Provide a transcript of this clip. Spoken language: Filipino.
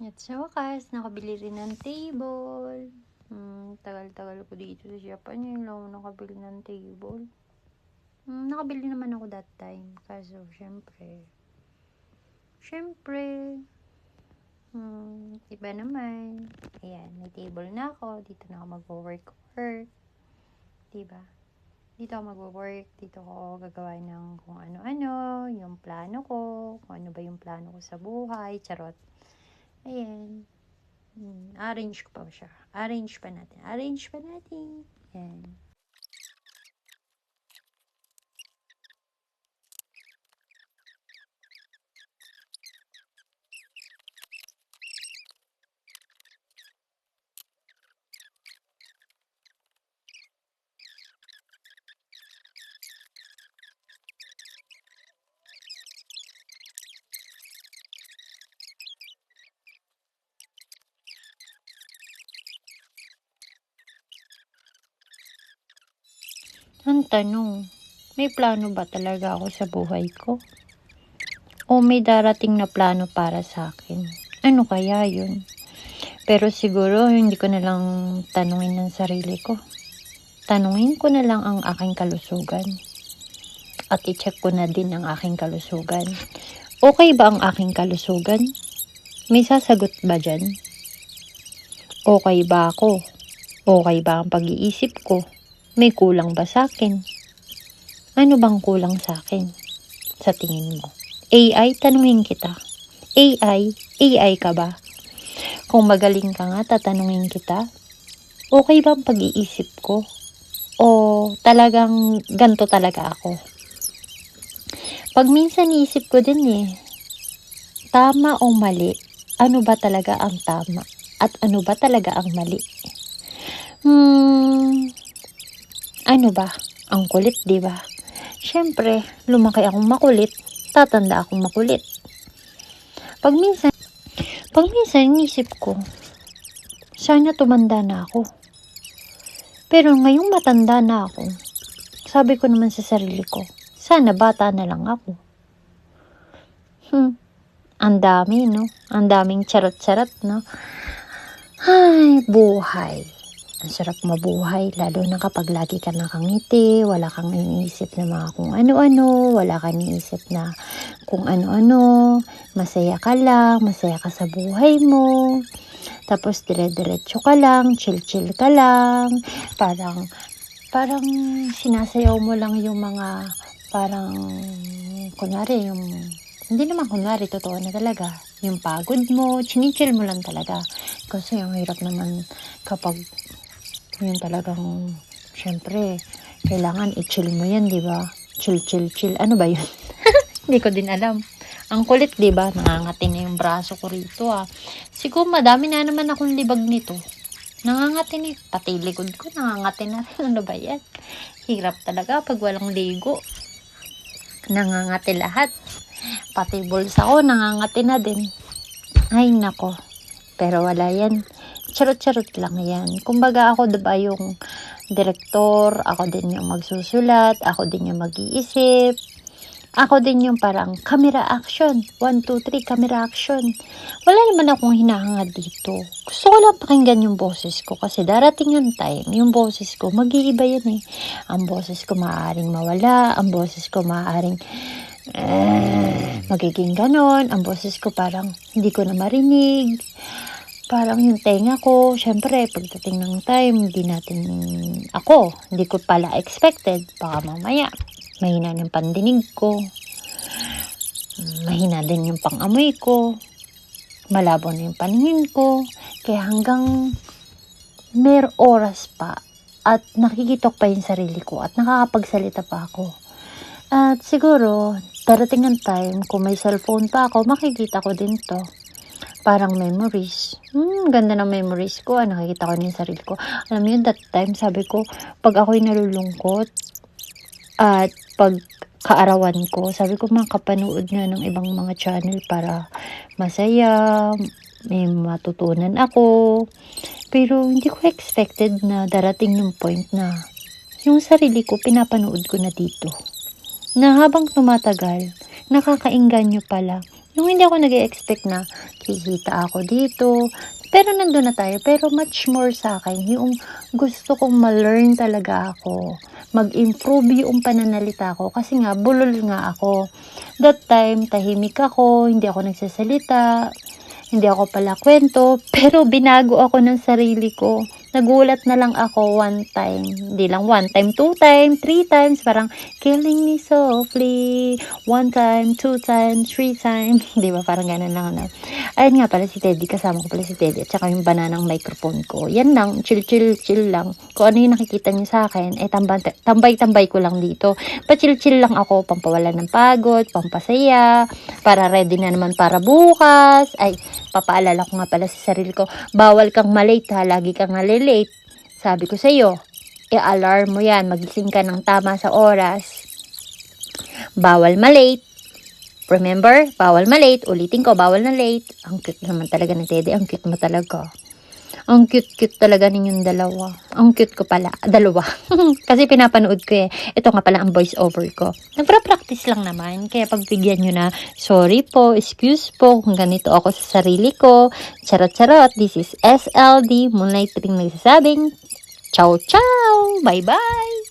At sa wakas, nakabili rin ng table. Tagal-tagal ko dito sa Japan, yun lang ako nakabili ng table. Nakabili naman ako that time. Kaso, syempre, iba naman. Ayan, may table na ako. Dito na ako mag-work. Diba? Dito ako mag-work. Dito ako gagawa ng kung ano-ano, yung plano ko. Kung ano ba yung plano ko sa buhay. Charot. Ayan. Arrange ko pa siya. Arrange pa natin. Ayan. Ang tanong, may plano ba talaga ako sa buhay ko? O may darating na plano para sa akin? Ano kaya yun? Pero siguro, hindi ko na lang tanungin ng sarili ko. Tanungin ko na lang ang aking kalusugan. At i-check ko na din ang aking kalusugan. Okay ba ang aking kalusugan? May sasagot ba dyan? Okay ba ako? Okay ba ang pag-iisip ko? May kulang ba sa akin? Ano bang kulang sa akin? Sa tingin mo? AI, tanungin kita. AI ka ba? Kung magaling ka nga, tatanungin kita. Okay ba ang pag-iisip ko? O talagang ganto talaga ako? Pag minsan iisip ko din tama o mali? Ano ba talaga ang tama? At ano ba talaga ang mali? Ano ba? Ang kulit, di ba? Syempre, lumaki akong makulit, tatanda akong makulit. Pag minsan inisip ko, sana tumanda na ako. Pero ngayong matanda na ako, sabi ko naman sa sarili ko, sana bata na lang ako. Ang dami, no? Ang daming charot-charot, no? Ay, buhay. Ang sarap mabuhay, lalo na kapag lagi ka nakangiti, wala kang iniisip na mga kung ano-ano, wala kang iniisip na kung ano-ano, masaya ka lang, masaya ka sa buhay mo, tapos dire-diretso ka lang, chill-chill ka lang, parang sinasayaw mo lang yung mga, parang, kunwari, hindi naman kunwari, totoo na talaga, yung pagod mo, chinichill mo lang talaga, kasi yung hirap naman kapag, yun talagang, syempre, kailangan i-chill mo yan, di ba? Chill. Ano ba yun? Hindi ko din alam. Ang kulit, di ba? Nangangati na yung braso ko rito, Siguro madami na naman akong libag nito. Nangangati na. Pati likod ko, nangangati na rin. Ano ba yan? Hirap talaga pag walang ligo. Nangangati lahat. Pati bulsa ko, nangangati na din. Ay, nako. Pero wala yan. Charot-charot lang yan. Kumbaga ako diba yung direktor, ako din yung magsusulat, ako din yung mag-iisip, ako din yung parang camera action. 1, 2, 3, camera action. Wala naman akong hinahangad dito. Gusto ko lang pakinggan yung boses ko kasi darating yung time, yung boses ko, mag-iiba yan Ang boses ko maaaring mawala, ang boses ko maaaring magiging ganon, ang boses ko parang hindi ko na marinig. Parang yung tenga ko, syempre, pagdating ng time, hindi ko pala expected. Baka mamaya, mahina yung pandinig ko. Mahina din yung pangamoy ko. Malabo na yung paningin ko. Kaya hanggang mer oras pa at nakikitok pa yung sarili ko at nakakapagsalita pa ako. At siguro, darating ang time, kung may cellphone pa ako, makikita ko din to. Parang memories. Ganda ng memories ko. Nakikita ko na yung sarili ko. Alam mo yun, that time, sabi ko, pag ako'y nalulungkot, at pag kaarawan ko, sabi ko, makapanood nga ng ibang mga channel para masaya, may matutunan ako. Pero hindi ko expected na darating yung point na yung sarili ko, pinapanood ko na dito. Na habang tumatagal, nakakaengganyo pala Nung hindi ako nag-e-expect na kikita ako dito, pero nandun na tayo. Pero much more sa akin, yung gusto kong ma-learn talaga ako. Mag-improve yung pananalita ko. Kasi nga, bulol nga ako. That time, tahimik ako, hindi ako nagsasalita, hindi ako pala kwento, pero binago ako ng sarili ko. Nagulat na lang ako one time. Hindi lang one time, two time, three times. Parang, killing me softly. One time, two times, three times. Di ba? Parang ganun lang na. Ayun nga pala si Teddy. Kasama ko pala si Teddy. At saka yung bananang microphone ko. Yan lang. Chill lang. Kung ano yung nakikita niyo sa akin, tambay-tambay ko lang dito. Pa-chill lang ako. Pampawala ng pagod, pampasaya. Para ready na naman para bukas. Ay, papaalala ko nga pala sa sarili ko, bawal kang malate ha, lagi kang nalilate. Sabi ko sa iyo, i-alarm mo yan, magising ka ng tama sa oras. Bawal malate. Remember, bawal malate. Ulitin ko, bawal na late. Ang cute naman talaga ni Teddy, ang cute mo talaga. Ang cute talaga ninyong dalawa. Ang cute ko pala. Dalawa. Kasi pinapanood ko eh. Ito nga pala ang voice over ko. Nagpa-practice lang naman. Kaya pagbigyan nyo na, sorry po, excuse po, kung ganito ako sa sarili ko. Charot. This is SLD, Moonlight Ring nagsasabing, ciao. Bye-bye.